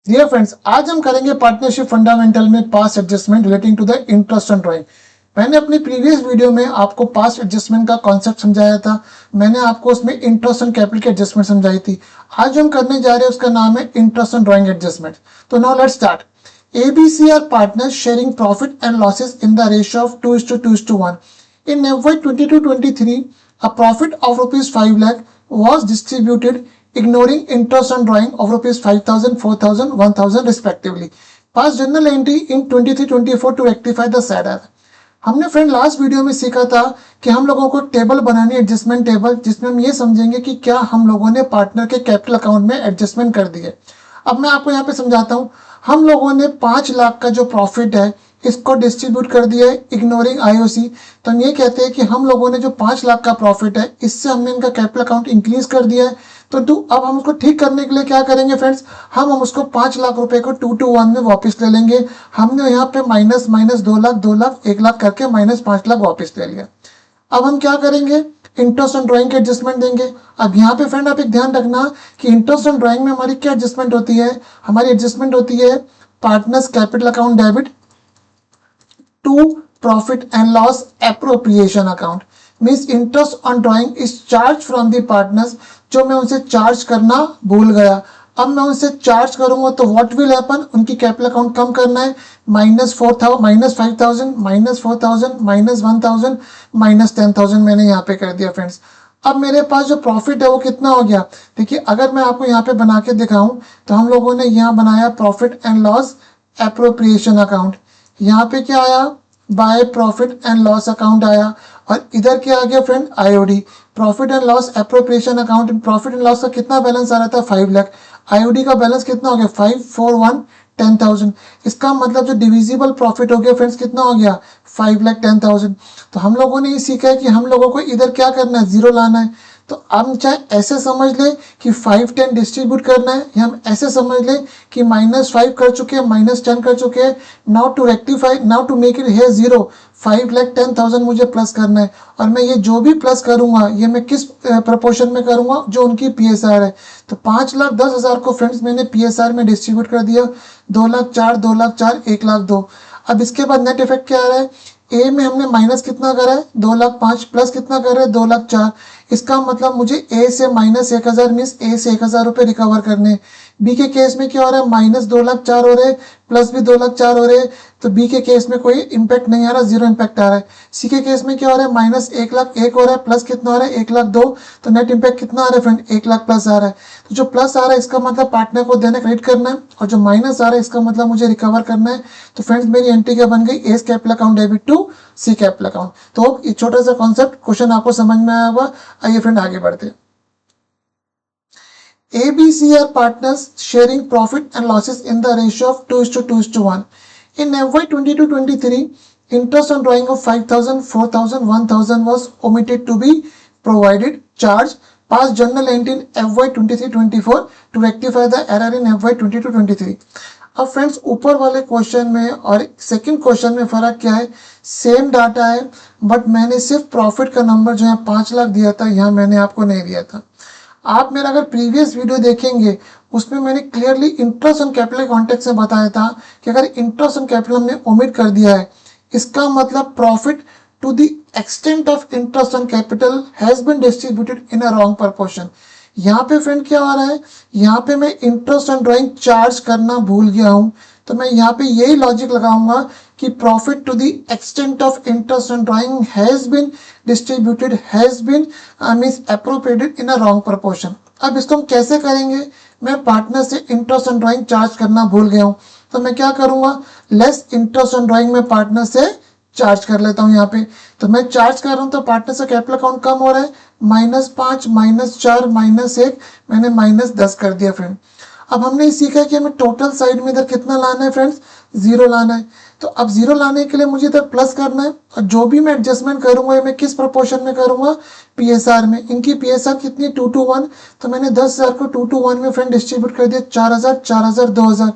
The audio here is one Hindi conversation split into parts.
डियर फ्रेंड्स, आज हम करेंगे पार्टनरशिप फंडामेंटल में pass adjustment relating to the interest on drawing. मैंने अपनी प्रीवियस वीडियो में आपको पास एडजस्टमेंट का कॉन्सेप्ट समझाया था। मैंने आपको उसमें इंटरेस्ट ऑन कैपिटल की एडजस्टमेंट समझाई थी। आज जो हम करने जा रहे हैं उसका नाम है इंटरेस्ट ऑन ड्राइंग एडजस्टमेंट। तो now let's start. ABC are partners sharing profit and losses in the ratio of 2:1. In FY 22-23, a profit of rupees 5 lakh was distributed ignoring interest on drawing of rupees 5,000, 4,000, 1,000 respectively. Pass journal entry in 23-24 to rectify the said error. हमने फ्रेंड लास्ट वीडियो में सीखा था कि हम लोगों को टेबल बनानी है, एडजस्टमेंट टेबल, जिसमें हम ये समझेंगे कि क्या हम लोगों ने पार्टनर के कैपिटल अकाउंट में एडजस्टमेंट कर दी है। अब मैं आपको यहाँ पे समझाता हूँ। हम लोगों ने 5 लाख का जो प्रॉफिट है इसको डिस्ट्रीब्यूट कर दिया है इग्नोरिंग आईओसी। तो हम ये कहते हैं कि हम लोगों ने जो 5 लाख का प्रॉफिट है इससे हमने इनका कैपिटल अकाउंट इंक्रीज कर दिया है। तो अब हम उसको ठीक करने के लिए क्या करेंगे फ्रेंड्स, हम उसको 5 लाख रुपए को 2:1 में वापस ले लेंगे। हमने यहाँ पे माइनस माइनस 2 लाख 2 लाख 1 लाख करके माइनस 5 लाख वापस ले लिया। अब हम क्या करेंगे, इंटरेस्ट ऑन ड्राइंग के एडजस्टमेंट देंगे। अब यहाँ पे फ्रेंड आप एक ध्यान रखना कि इंटरेस्ट ऑन ड्राइंग में हमारी क्या एडजस्टमेंट होती है। हमारी एडजस्टमेंट होती है partners capital account debit to profit and loss appropriation account. Means interest on drawing is charge from the partners, जो मैं उनसे चार्ज करना भूल गया। अब मैं उनसे चार्ज करूंगा तो व्हाट विल हैपन, उनकी कैपिटल अकाउंट कम करना है। माइनस 5,000, माइनस 4,000, माइनस 1,000, माइनस 10,000 मैंने यहाँ पे कर दिया फ्रेंड्स। अब मेरे पास जो प्रॉफिट है वो कितना हो गया। देखिए अगर मैं आपको यहाँ पे बना के दिखाऊं तो हम लोगों ने यहाँ बनाया profit and loss appropriation account. यहाँ पे क्या आया, by profit and loss account आया। और इधर क्या आ गया friend, IOD profit and loss appropriation account. Profit and loss का कितना बैलेंस आ रहा था, 5 लाख। आईओडी का बैलेंस कितना हो गया, 541 10,000। इसका मतलब जो डिविजिबल प्रॉफिट हो गया फ्रेंड्स कितना हो गया, 5,10,000। तो हम लोगों ने ये सीखा है कि हम लोगों को इधर क्या करना है, जीरो लाना है। तो हम चाहे ऐसे समझ ले कि 510 डिस्ट्रीब्यूट करना है, या हम ऐसे समझ ले कि -5 कर चुके हैं, -10 कर चुके हैं। Now to rectify, now to make it है जीरो, 5,10,000 मुझे प्लस करना है। और मैं ये जो भी प्लस करूंगा ये मैं किस प्रोपोर्शन में करूंगा, जो उनकी पीएसआर है। तो 5,10,000 को फ्रेंड्स मैंने पीएसआर में डिस्ट्रीब्यूट कर दिया। 2 लाख 4, 2 लाख 4, 1 लाख 2। अब इसके बाद नेट इफेक्ट क्या आ रहा है, ए में हमने माइनस कितना करा है, 2 लाख 5, प्लस कितना कर रहे हैं, 2 लाख 4। इसका मतलब मुझे ए से माइनस 1,000 मीन्स ए से 1,000 रुपये रिकवर करने। बी के केस में क्या हो रहा है, माइनस 2 लाख 4 हो रहे हैं, प्लस भी 2 लाख 4 हो रहे हैं। तो बी के केस में कोई इंपैक्ट नहीं आ रहा, जीरो इंपैक्ट आ रहा है। सी के केस में क्या हो रहा है, माइनस 1 लाख 1 हो रहा है, प्लस कितना हो रहा है, 1 लाख 2। तो नेट इंपैक्ट कितना आ रहा है फ्रेंड, 1 लाख प्लस आ रहा है। तो जो प्लस आ रहा है इसका मतलब पार्टनर को देना क्रेडिट करना है, और जो माइनस आ रहा है इसका मतलब मुझे रिकवर करना है। तो फ्रेंड्स मेरी एंट्री क्या बन गई, A's capital account debit to C capital account. तो ये छोटा सा कॉन्सेप्ट क्वेश्चन आपको समझ में आया होगा। आइए फ्रेंड आगे बढ़ते हैं। ABC are partners sharing profit and losses in the ratio of 2:1. In FY 22-23, interest on drawing of 5,000, 4,000, 1,000 was omitted to be provided charge. Pass journal entry in FY 23-24 to rectify the error in FY 22-23. अब फ्रेंड्स ऊपर वाले क्वेश्चन में और सेकंड क्वेश्चन में फर्क क्या है, सेम डाटा है, बट मैंने सिर्फ प्रॉफिट का नंबर जो है 5 लाख दिया था, यहाँ मैंने आपको नहीं दिया था। आप मेरा अगर प्रीवियस वीडियो देखेंगे उसमें मैंने clearly interest on capital context में बताया था कि अगर इंटरेस्ट ऑन कैपिटल हमने ओमिट कर दिया है इसका मतलब profit to the extent of interest on capital has been distributed in a wrong proportion. यहाँ पे फ्रेंड क्या हो रहा है, यहाँ पे मैं इंटरेस्ट ऑन ड्राइंग चार्ज करना भूल गया हूँ। तो मैं यहाँ पे यही लॉजिक लगाऊंगा कि profit to the extent of interest on drawing has been distributed, has been means appropriated in a wrong proportion. अब इसको हम कैसे करेंगे, मैं पार्टनर से इंटरेस्ट ऑन ड्राइंग चार्ज करना भूल गया हूँ, तो मैं क्या करूंगा, लेस इंटरेस्ट ऑन ड्राइंग में पार्टनर से चार्ज कर लेता हूँ यहाँ पे। तो मैं चार्ज कर रहा हूँ तो पार्टनर से कैपिटल अकाउंट कम हो रहा है, -5, -4, -1, मैंने -10 कर दिया फ्रेंड। अब हमने ये सीखा है कि हमें टोटल साइड में इधर कितना लाना है फ्रेंड्स, जीरो लाना है। तो अब जीरो लाने के लिए मुझे इधर प्लस करना है, और जो भी मैं एडजस्टमेंट करूंगा ये मैं किस प्रोपोर्शन में करूंगा, पीएसआर में। इनकी पीएसआर कितनी, 2:1। तो मैंने 10,000 को 2:1 में फ्रेंड डिस्ट्रीब्यूट कर दिया, 4,000, 4,000, 2,000।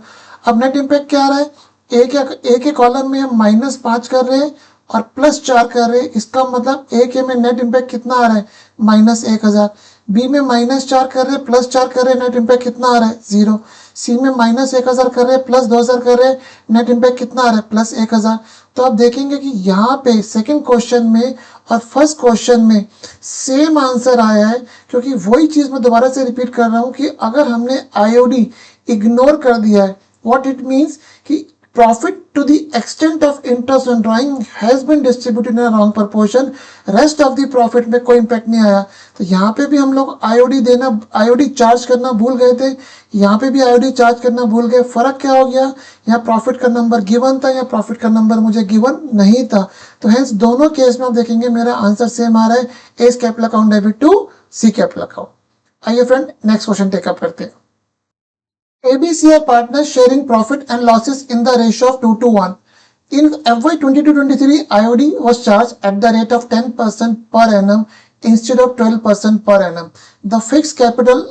अब नेट इम्पैक्ट क्या आ रहा है, एक के कॉलम में हम -5 कर रहे हैं और +4 कर रहे हैं। इसका मतलब ए के में नेट इम्पैक्ट कितना आ रहा है, -1,000। बी में -4 कर रहे हैं, +4 कर रहे हैं, नेट इम्पैक्ट कितना आ रहा है, 0। सी में -1000 कर रहे हैं, +2000 कर रहे हैं, नेट इम्पैक्ट कितना आ रहा है +1000। तो आप देखेंगे कि यहाँ पे सेकंड क्वेश्चन में और फर्स्ट क्वेश्चन में सेम आंसर आया है, क्योंकि वही चीज मैं दोबारा से रिपीट कर रहा हूँ कि अगर हमने आईओडी इग्नोर कर दिया है, व्हाट इट मीन्स कि profit to the extent of interest on drawing has been distributed in a wrong proportion, rest of the profit में कोई impact नहीं आया। तो यहाँ पे भी हम लोग आईओडी चार्ज करना भूल गए थे, यहाँ पे भी आईओडी चार्ज करना भूल गए। फर्क क्या हो गया, यहाँ प्रॉफिट का नंबर गिवन था, यहाँ प्रॉफिट का नंबर मुझे गिवन नहीं था। तो हेंस दोनों केस में आप देखेंगे मेरा आंसर सेम आ रहा है, A capital account debit to C capital account. आइए फ्रेंड नेक्स्ट क्वेश्चन टेकअप करते हैं। ABC are partners sharing profit and losses in the ratio of 2:1. In FY 22-23, IOD was charged at the rate of 10% per annum instead of 12% per annum. The fixed capital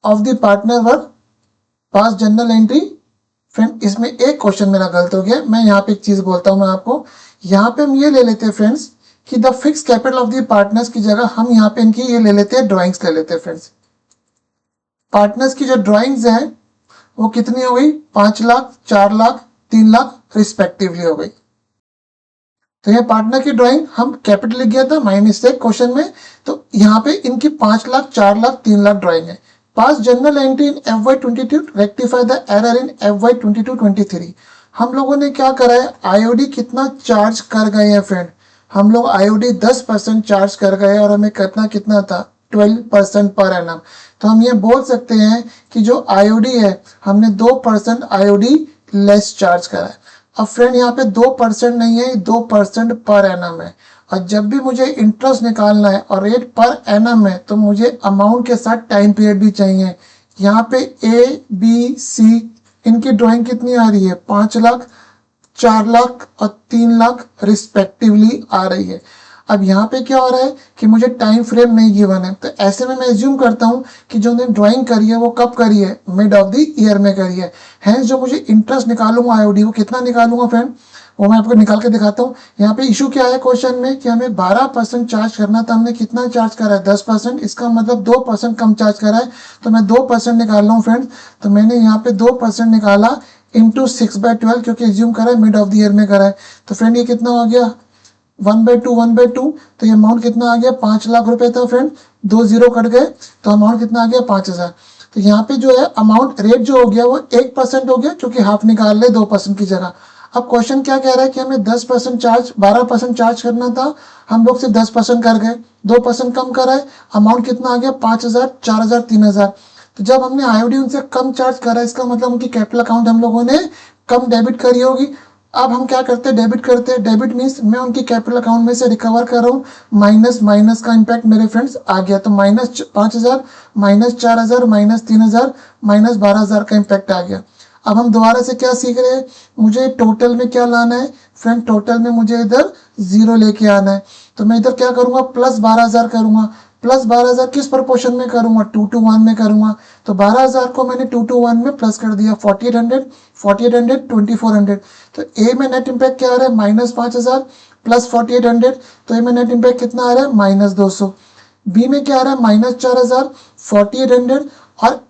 of the partner were past journal entry. Friend इसमें एक क्वेश्चन मेरा गलत हो गया, मैं यहाँ पे एक चीज बोलता हूँ मैं आपको। यहाँ पे हम ये ले लेते हैं फ्रेंड्स कि the fix capital of the partners की जगह हम यहाँ पे इनकी ये ले लेते हैं, ड्राइंग्स ले लेते हैं फ्रेंड्स। पार्टनर्स की जो ड्राइंग्स हैं वो कितनी हो गई, 5 लाख, 4 लाख, 3 लाख रिस्पेक्टिवली हो गई। तो ये पार्टनर की ड्राइंग हम कैपिटल लिख गया था माय मिस्टेक क्वेश्चन में, तो यहाँ पे इनकी 5 लाख, 4 लाख, 3 लाख ड्राइंग है। Pass general entry in FY 22 rectify the error in FY 22-23। हम लोगों ने क्या करा है, आईओडी कितना चार्ज कर गए हैं फ्रेंड, हम लोग आईओडी 10% चार्ज कर गए और हमें कितना था 12% पर एनम। तो हम ये बोल सकते हैं कि जो आईओडी है हमने 2% आईओडी लेस चार्ज करा है। अब फ्रेंड यहाँ पे 2% नहीं है, 2% पर एनम है, और जब भी मुझे इंटरेस्ट निकालना है और रेट पर एनम है तो मुझे अमाउंट के साथ टाइम पीरियड भी चाहिए। यहाँ पे ए बी सी इनकी ड्राइंग कितनी आ रही है, 5 लाख, 4 लाख और 3 लाख रिस्पेक्टिवली आ रही है। अब यहाँ पे क्या हो रहा है कि मुझे टाइम फ्रेम नहीं गिवन है, तो ऐसे में मैं एज्यूम करता हूँ कि जो मैंने ड्राइंग करी है वो कब करी है, मिड ऑफ द ईयर में करी है। हैंस जो मुझे इंटरेस्ट निकालूंगा आईओडी वो कितना निकालूंगा फ्रेंड, वो मैं आपको निकाल के दिखाता हूँ। यहाँ पे इशू क्या है क्वेश्चन में कि हमें 12% चार्ज करना था, हमने कितना चार्ज करा है 10%, इसका मतलब 2% कम चार्ज करा है। तो मैं 2% निकाल रहा हूँ फ्रेंड्स, तो मैंने यहाँ पे 2% निकाला इंटू 6/12, क्योंकि एज्यूम करा है मिड ऑफ द ईयर में करा है। तो फ्रेंड ये कितना हो गया 1/2, तो ये अमाउंट कितना आ गया 5 लाख रुपए था फ्रेंड, 2 जीरो कट गए तो अमाउंट कितना आ गया 5000। तो यहाँ पे जो है अमाउंट रेट जो हो गया वो 1% हो गया, क्योंकि हाफ निकाल ले 2% की जगह। अब क्वेश्चन क्या कह रहा है कि हमें 10% चार्ज 12% चार्ज करना था, हम लोग सिर्फ 10% कर गए, 2% कम करा है, अमाउंट कितना आ गया 5000, 4000, 3000। तो जब हमने आईओडी उनसे कम चार्ज करा इसका मतलब उनकी कैपिटल अकाउंट हम लोगों ने कम डेबिट करी होगी। अब हम क्या करते हैं, डेबिट करते हैं। डेबिट मीन्स मैं उनकी कैपिटल अकाउंट में से रिकवर कर रहा हूँ, माइनस का इम्पैक्ट मेरे फ्रेंड्स आ गया, तो -5000, -4000, -3000, -12000 का इम्पैक्ट आ गया। अब हम दोबारा से क्या सीख रहे हैं, मुझे टोटल में क्या लाना है फ्रेंड, टोटल में मुझे इधर 0 लेके आना है। तो मैं इधर क्या करूंगा, +12000 करूंगा। +12000 किस प्रोपोर्शन में करूंगा, 2:1 में करूंगा। तो 12000 को मैंने 2:1 में प्लस कर दिया, 4800, 2400। तो ए में नेट इम्पैक्ट क्या आ रहा है -5000 + 4800, तो ए में नेट इम्पैक्ट कितना आ रहा है -200। बी में क्या आ रहा है -4000, 4800 और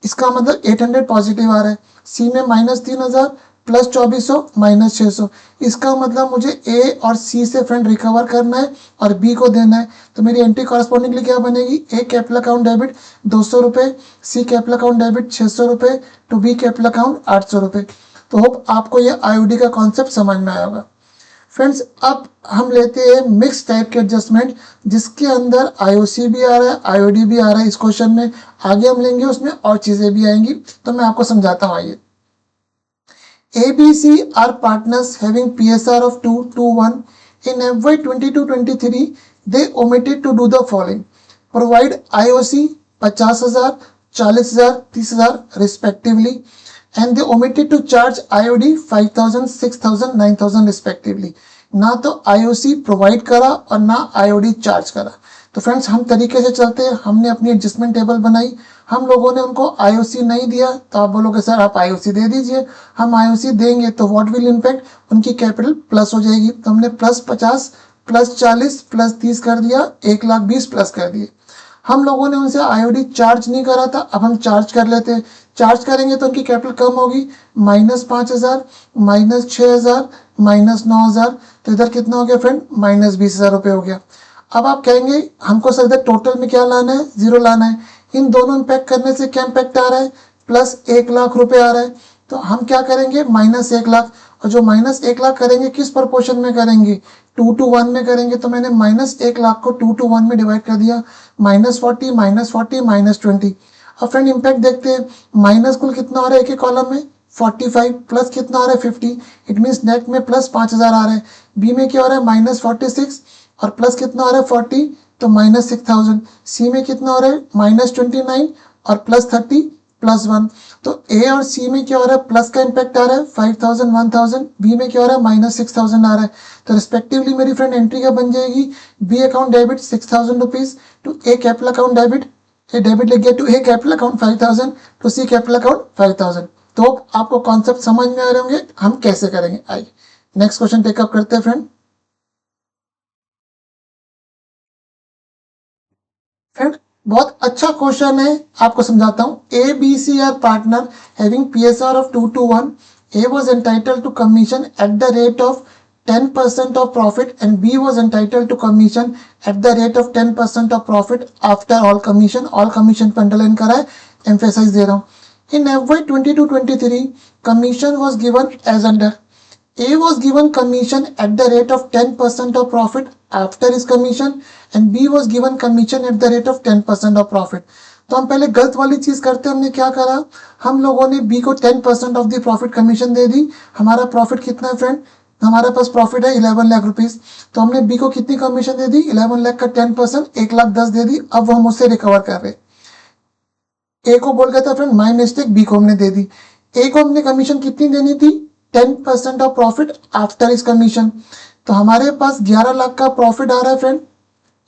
इसका मतलब 800 पॉजिटिव आ रहा है। सी में -3000 + 2400 -600, इसका मतलब मुझे ए और सी से फ्रेंड रिकवर करना है और बी को देना है। तो मेरी एंट्री कॉरस्पॉन्डिंगली क्या बनेगी, ए कैपिटल अकाउंट डेबिट 200 रुपये, सी कैपिटल अकाउंट डेबिट 600 रुपये, टू बी कैपिटल अकाउंट 800 रुपये। तो होप आपको ये आईओडी का कॉन्सेप्ट समझ में आया होगा फ्रेंड्स। अब हम लेते हैं मिक्स टाइप के एडजस्टमेंट, जिसके अंदर आईओसी भी आ रहा है, आईओडी भी आ रहा है इस क्वेश्चन में। आगे हम लेंगे उसमें और चीजें भी आएंगी, तो मैं आपको समझाता हूँ। आइए, ABC are partners having PSR of 2:1. In FY 22-23, they omitted to do the following: provide IOC 50,000, 40,000, 30,000 respectively, and they omitted to charge IOD 5,000, 6,000, 9,000 respectively. ना तो IOC प्रोवाइड करा और ना IOD चार्ज करा। तो फ्रेंड्स हम तरीके से चलते हैं, हमने अपनी एडजस्टमेंट टेबल बनाई, हम लोगों ने उनको आईओसी नहीं दिया, तो आप बोलोगे सर आप आईओसी दे दीजिए। हम आईओसी देंगे तो व्हाट विल इम्पैक्ट, उनकी कैपिटल प्लस हो जाएगी। तो हमने +50, +40, +30 कर दिया, 1,20,000 प्लस कर दिए। हम लोगों ने उनसे आईओडी चार्ज नहीं करा था, अब हम चार्ज कर लेते हैं। चार्ज करेंगे तो उनकी कैपिटल कम होगी, -5,000, -6,000, -9,000, तो इधर कितना हो गया फ्रेंड, -20,000 रुपये हो गया। अब आप कहेंगे हमको सर इधर टोटल में क्या लाना है, 0 लाना है। इन दोनों इम्पैक्ट करने से क्या इम्पैक्ट आ रहा है, +1,00,000 रुपये आ रहा है। तो हम क्या करेंगे, -1,00,000, और जो -1,00,000 करेंगे किस प्रोपोर्शन में करेंगे, 2 to 1 में करेंगे। तो मैंने -1,00,000 को 2 to 1 में डिवाइड कर दिया, -40, -40, -20। अब फ्रेंड इम्पैक्ट देखते हैं, माइनस कुल कितना आ रहा है एक एक कॉलम में, 45, प्लस कितना आ रहा है 50, इट मीन्स नेट में +5,000 आ रहा है। बी में क्या हो रहा है, -46, और प्लस कितना आ रहा है 40, तो -6,000। सी में कितना हो रहा है, -29, और +30, +1। तो ए और सी में क्या हो रहा है, प्लस का इम्पैक्ट आ रहा है 5,000, 1,000। बी में क्या हो रहा है, -6,000 आ रहा है। तो रिस्पेक्टिवली मेरी फ्रेंड एंट्री क्या बन जाएगी, B account debit 6,000 rupees to A capital account debit, A debit लिख गया to A capital account 5,000 to C capital account 5,000। तो आपको कॉन्सेप्ट समझ में आ रहे होंगे हम कैसे करेंगे। आइए नेक्स्ट क्वेश्चन टेकअप करते हैं फ्रेंड। फ्रेंड बहुत अच्छा क्वेश्चन है, आपको समझाता हूँ। A B C are partner having PSR of 2 to 1. A was entitled to commission at the rate of 10% of profit and B was entitled to commission at the rate of 10% of profit after all commission. All commission पे अंडरलाइन करा है, एम्फेसाइज दे रहा हूँ। In FY 22-23 commission was given as under. A was given commission at the rate of 10% of profit after his commission and B was given commission at the rate of 10% of profit. तो हम पहले गलत वाली चीज करते हैं, हमने क्या करा, हम लोगों ने B को 10% ऑफ द प्रॉफिट कमीशन दे दी। हमारा प्रॉफिट कितना है फ्रेंड, हमारे पास प्रॉफिट है 11 लाख रुपीज, तो हमने B को कितनी कमीशन दे दी, 11 लाख का 10%, 1,10,000 दे दी। अब वो हम उससे रिकवर कर रहे। ए को बोल गया था फ्रेंड माई मिस्टेक, बी को हमने दे दी। ए को हमने कमीशन कितनी देनी थी, 10% ऑफ प्रॉफिट आफ्टर इस कमीशन। तो हमारे पास 11 लाख का प्रॉफिट आ रहा है फ्रेंड।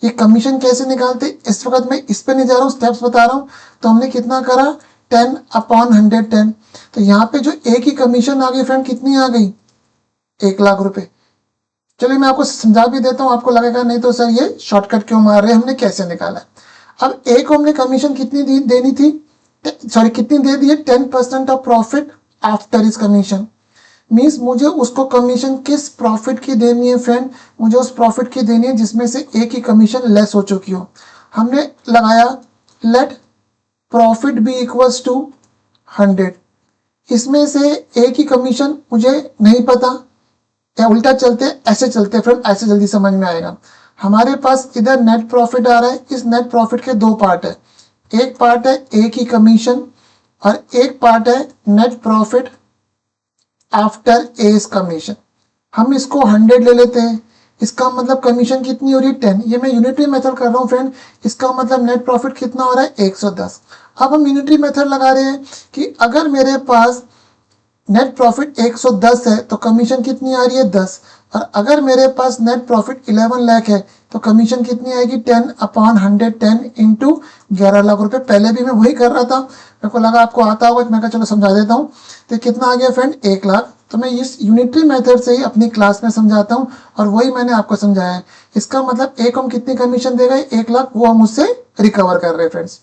ये कमीशन कैसे निकालते, इस वक्त मैं इस पे नहीं जा रहा हूँ, स्टेप्स बता रहा हूँ। तो हमने कितना करा, 10/110। तो यहाँ पे जो ए की कमीशन आ गई फ्रेंड, कितनी आ गई, 1,00,000 रुपए। चलिए मैं आपको समझा भी देता हूँ, आपको लगेगा नहीं तो सर ये शॉर्टकट क्यों मार रहे हैं, हमने कैसे निकाला। अब ए को हमने कमीशन कितनी देनी थी, सॉरी कितनी दे दी है, 10% ऑफ प्रॉफिट आफ्टर इस कमीशन। मीन्स मुझे उसको कमीशन किस प्रॉफिट की देनी है फ्रेंड, मुझे उस प्रॉफिट की देनी है जिसमें से ए की कमीशन लेस हो चुकी हो। हमने लगाया let profit be equals to 100। इसमें से ए की कमीशन मुझे नहीं पता, या उल्टा चलते ऐसे चलते फ्रेंड, ऐसे जल्दी समझ में आएगा। हमारे पास इधर नेट प्रॉफिट आ रहा है, इस नेट प्रॉफिट के दो पार्ट है, एक पार्ट है ए की कमीशन और एक पार्ट है net profit after as commission. हम इसको 100 ले लेते हैं, इसका मतलब कमीशन कितनी हो रही है 10। ये मैं यूनिटरी मेथड कर रहा हूँ फ्रेंड, इसका मतलब नेट प्रॉफिट कितना हो रहा है 110। अब हम यूनिटरी मेथड लगा रहे हैं कि अगर मेरे पास नेट प्रॉफिट 110 है तो कमीशन कितनी आ रही है 10, और अगर मेरे पास नेट प्रॉफिट 11 लाख है तो कमीशन कितनी आएगी 10/110 इंटू 11 लाख रुपए। पहले भी मैं वही कर रहा था, मेरे को लगा आपको आता होगा, मैं कहा चलो समझा देता हूँ। तो कितना आ गया फ्रेंड 1,00,000। तो मैं इस यूनिटरी मेथड से ही अपनी क्लास में समझाता हूँ और वही मैंने आपको समझाया है। इसका मतलब एक हम कितनी कमीशन देगा 1,00,000, वो हम उससे रिकवर कर रहे हैं फ्रेंड्स।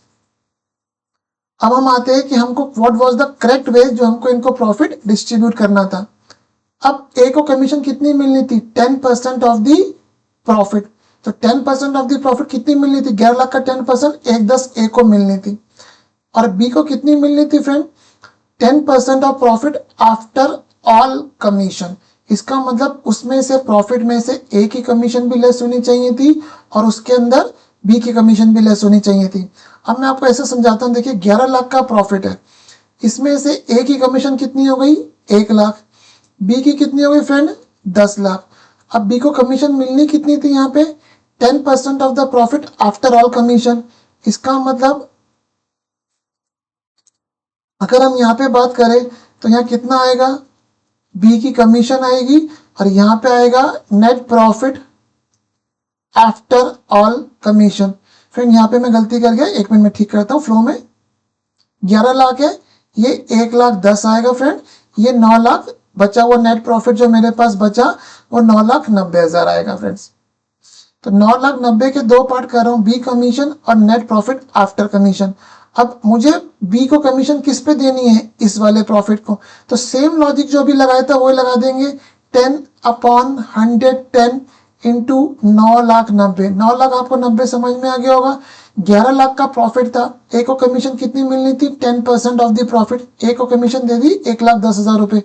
अब हम आते हैं कि हमको what was the correct way जो हमको इनको प्रॉफिट डिस्ट्रीब्यूट करना था। अब ए को कमीशन कितनी मिलनी थी 10% ऑफ द प्रॉफिट। तो 10% ऑफ द प्रॉफिट कितनी मिलनी थी, 11 लाख का 10%, 110 ए को मिलनी थी। और बी को कितनी मिलनी थी friend, 10% of profit after all commission. इसका मतलब उसमें से प्रॉफिट में से ए की कमीशन भी लेस होनी चाहिए थी और उसके अंदर बी की कमीशन भी लेस होनी चाहिए थी। अब मैं आपको ऐसे समझाता हूँ, देखिए 11 लाख का प्रॉफिट है, इसमें से ए की कमीशन कितनी हो गई 1,00,000, बी की कितनी हो गई फ्रेंड 10 लाख। अब बी को कमीशन मिलनी कितनी थी यहाँ पे 10% of the profit after all commission. इसका मतलब अगर हम यहाँ पे बात करें तो यहाँ कितना आएगा, बी की कमीशन आएगी और यहाँ पे आएगा net profit after all commission. Friend यहाँ पे मैं गलती कर गया, 1 मिनट में ठीक करता हूँ फ्लो में। 11 लाख है, ये 1,10,000 आएगा फ्रेंड, ये 9 लाख बचा हुआ नेट प्रॉफिट जो मेरे पास बचा वो 9,90,000 आएगा फ्रेंड्स। तो 9,90,000 के दो पार्ट कर रहा हूँ, बी कमीशन और नेट प्रॉफिट आफ्टर कमीशन। अब मुझे बी को कमीशन किस पे देनी है, इस वाले प्रॉफिट को, तो सेम लॉजिक जो अभी लगाया था वही लगा देंगे। 10/110 इंटू 9,90,000। 9 लाख आपको 90 समझ में आ गया होगा। 11 लाख का प्रॉफिट था, ए को कमीशन कितनी मिलनी थी, 10% ऑफ द प्रॉफिट। ए को कमीशन दे दी 1,10,000 रुपये।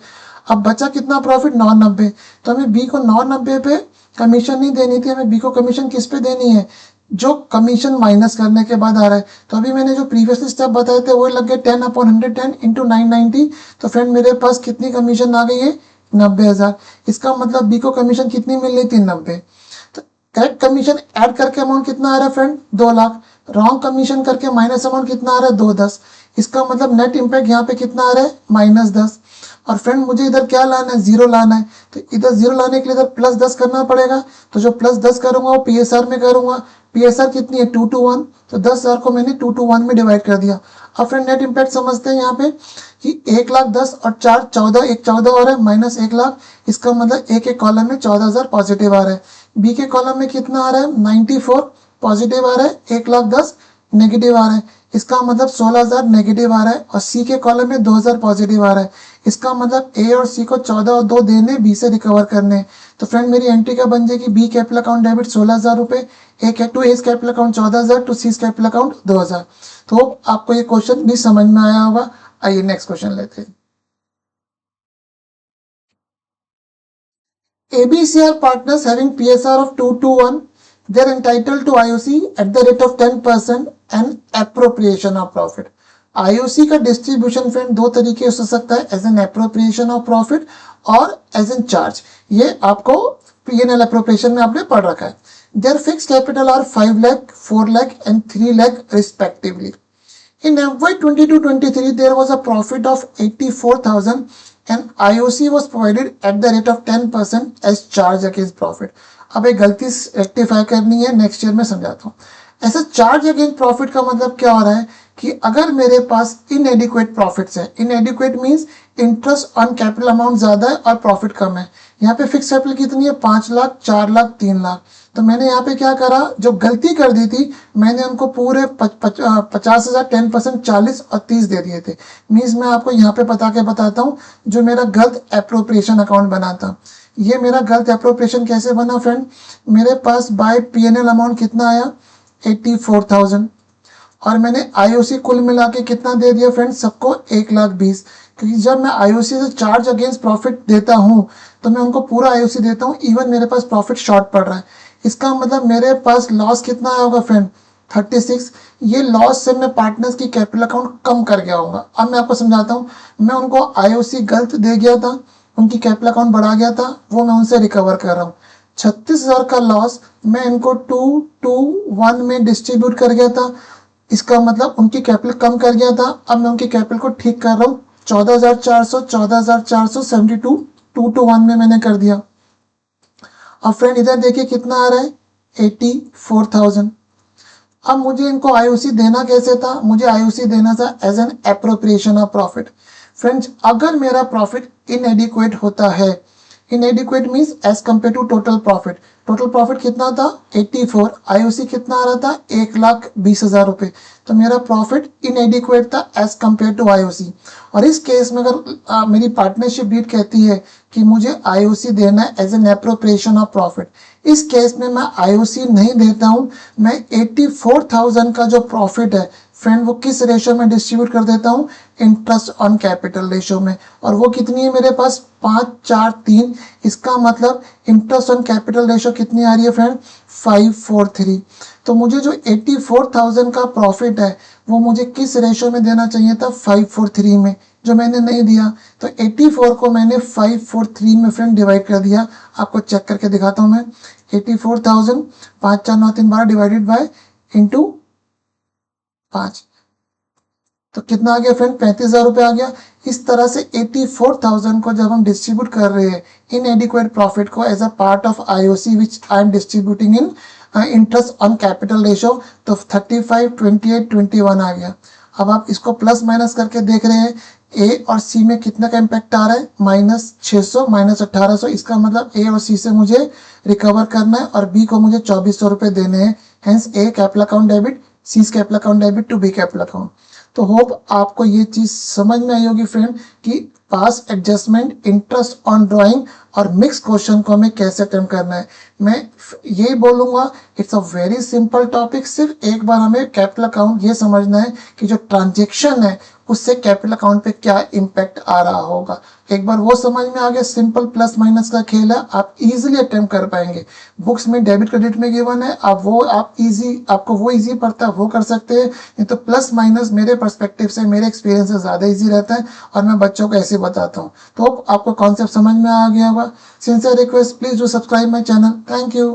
अब बचा कितना प्रॉफिट, 990। तो हमें बी को 990 पे कमीशन नहीं देनी थी, हमें बी को कमीशन किस पे देनी है, जो कमीशन माइनस करने के बाद आ रहा है। तो अभी मैंने जो प्रीवियसली स्टेप बताए थे वो लग गए 10/110 इंटू 990। तो फ्रेंड मेरे पास कितनी कमीशन आ गई है, 90,000। इसका मतलब बी को कमीशन कितनी मिलनी थी, 90। तो करेक्ट कमीशन ऐड करके अमाउंट कितना आ रहा है फ्रेंड, 2 लाख। रॉन्ग कमीशन करके माइनस अमाउंट कितना आ रहा है, 210। इसका मतलब नेट इम्पैक्ट यहाँ पे कितना आ रहा है, -10। और फ्रेंड मुझे इधर क्या लाना है, 0 लाना है। तो इधर 0 लाने के लिए इधर +10 करना पड़ेगा। तो जो +10 करूंगा वो PSR में करूंगा। PSR कितनी है, 2 to 1। तो 10,000 को मैंने 2 to 1 में डिवाइड कर दिया। अब फ्रेंड नेट इम्पैक्ट समझते हैं यहाँ पे कि 1,10,000 और 4 14, 1 14 और है -1 लाख। इसका मतलब ए के कॉलम में 14,000 पॉजिटिव आ रहा है, बी के कॉलम में कितना आ रहा है, 94 पॉजिटिव आ रहा है, 1,10,000 नेगेटिव आ रहा है। इसका मतलब 16,000 नेगेटिव आ रहा है। और सी के कॉलम में 2,000 पॉजिटिव आ रहा है। इसका मतलब ए और सी को 14 और 2 देने, बी से रिकवर करने। तो फ्रेंड मेरी एंट्री क्या बन जाएगी, बी कैपिटल अकाउंट डेबिट 16,000 रुपये, to A's capital account 14,000, to C capital account 2,000। तो आपको ये क्वेश्चन भी समझ में आया होगा। आइए नेक्स्ट क्वेश्चन लेते हैं। ABCR partners having PSR of 2 to 1, they are entitled to IOC at the rate of 10% and appropriation of profit. IOC का डिस्ट्रीब्यूशन फ्रेंड दो तरीके से हो सकता है, as an appropriation of profit और एज एन चार्ज। ये आपको P&L एप्रोप्रिएशन में आपने पढ़ रखा है। There fix capital are 5 lakh, 4 lakh and 3 lakh respectively. In FY 22-23, there was a profit of 84,000 and IOC was provided at the rate of 10% as charge against profit. अब एक गलती रेक्टिफाई करनी है, नेक्स्ट ईयर में समझाता हूँ। ऐसा चार्ज अगेंस्ट प्रॉफिट का मतलब क्या हो रहा है कि अगर मेरे पास इनएडिक्वेट प्रॉफिट्स है, inadequate means interest on capital amount ज्यादा है और प्रॉफिट कम है। यहाँ पे फिक्स कैपिटल कितनी है, 5 लाख, 4 लाख, 3 लाख। तो मैंने यहाँ पे क्या करा, जो गलती कर दी थी मैंने उनको पूरे 50,000 10%, 40 और 30 दे दिए थे। मीन्स मैं आपको यहाँ पे बता के बताता हूँ जो मेरा गलत एप्रोप्रिएशन अकाउंट बना था। ये मेरा गलत एप्रोप्रिएशन कैसे बना फ्रेंड, मेरे पास बाय P&L अमाउंट कितना आया, 84,000 और मैंने IOC कुल मिला के कितना दे दिया फ्रेंड, सबको 1,20,000। क्योंकि जब मैं IOC से चार्ज अगेंस्ट प्रॉफिट देता हूँ तो मैं उनको पूरा IOC देता हूँ, इवन मेरे पास प्रॉफिट शॉर्ट पड़ रहा है। इसका मतलब मेरे पास लॉस कितना आया होगा फ्रेंड, 36। ये लॉस से मैं पार्टनर्स की कैपिटल अकाउंट कम कर गया होगा। अब मैं आपको समझाता हूँ, मैं उनको IOC गलत दे गया था, उनकी कैपिटल अकाउंट बढ़ा गया था, वो मैं उनसे रिकवर कर रहा हूँ। 36,000 का लॉस मैं इनको 2 to 1 में डिस्ट्रीब्यूट कर गया था। इसका मतलब उनकी कैपिटल कम कर गया था। अब मैं उनकी कैपिटल को ठीक कर रहा हूँ, 14,472 2 to 1 में मैंने कर दिया। अब फ्रेंड इधर देखिए कितना आ रहा है, 84,000। अब मुझे इनको IOC देना कैसे था, मुझे IOC देना था as an appropriation of profit. Friends अगर मेरा प्रॉफिट इनएडिक्वेट होता है, inadequate means as compare to total profit, total profit कितना था 84, IOC कितना आ रहा था 1,20,000 रुपये। तो मेरा प्रॉफिट इनएडिक्वेट था एज कंपेयर टू IOC। और इस केस में अगर मेरी पार्टनरशिप डीड कहती है कि मुझे IOC देना है as an appropriation of profit, इस केस में मैं IOC नहीं देता हूं, मैं 84,000 का जो प्रॉफिट है फ्रेंड वो किस रेशो में डिस्ट्रीब्यूट कर देता हूं, इंटरेस्ट ऑन कैपिटल रेशो में। और वो कितनी है मेरे पास, 5, 4, 3। इसका मतलब इंटरेस्ट ऑन कैपिटल रेशो कितनी आ रही है फ्रेंड, 543। तो मुझे जो 84,000 का प्रॉफिट है वो मुझे किस रेशो में देना चाहिए था, 543 में, जो मैंने नहीं दिया। तो 84 को मैंने 543 में फ्रेंड डिवाइड कर दिया। आपको चेक करके दिखाता हूं मैं, 84,000 5, 4, 9, 3, 12 डिवाइडेड बाय इंटू 5, तो कितना आ गया फ्रेंड, 35,000 रुपये आ गया। इस तरह से 84,000 को जब हम डिस्ट्रीब्यूट कर रहे हैं इनएडिक्वेट प्रॉफिट को as a part of IOC which I am distributing in interest on capital ratio, तो 35, 28, 21 आ गया। अब आप इसको प्लस माइनस करके देख रहे हैं, ए और सी में कितना का इम्पैक्ट आ रहा है, -600, -1800। इसका मतलब ए और सी से मुझे रिकवर करना है और बी को मुझे 2,400 रुपये देने हैं। Hence A capital account debit, C capital account debit to B capital account. तो होप आपको ये चीज़ समझ में आई होगी फ्रेंड कि pass adjustment, interest on drawing और मिक्स क्वेश्चन को हमें कैसे अटेम्प्ट करना है। मैं ये बोलूँगा it's a very simple topic. सिर्फ एक बार हमें कैपिटल अकाउंट ये समझना है कि जो ट्रांजेक्शन है उससे कैपिटल अकाउंट पे क्या इम्पैक्ट आ रहा होगा। एक बार वो समझ में आ गया, सिंपल प्लस माइनस का खेल है, आप इजीली अटेम्प्ट कर पाएंगे। बुक्स में डेबिट क्रेडिट में गिवन है, आपको वो इजी पड़ता है वो कर सकते हैं, नहीं तो प्लस माइनस मेरे पर्सपेक्टिव से, मेरे एक्सपीरियंस से ज़्यादा इजी रहता है और मैं बच्चों को ऐसे बताता हूँ। तो आपको कॉन्सेप्ट समझ में आ गया होगा। Sincere request, please do subscribe my channel. Thank you.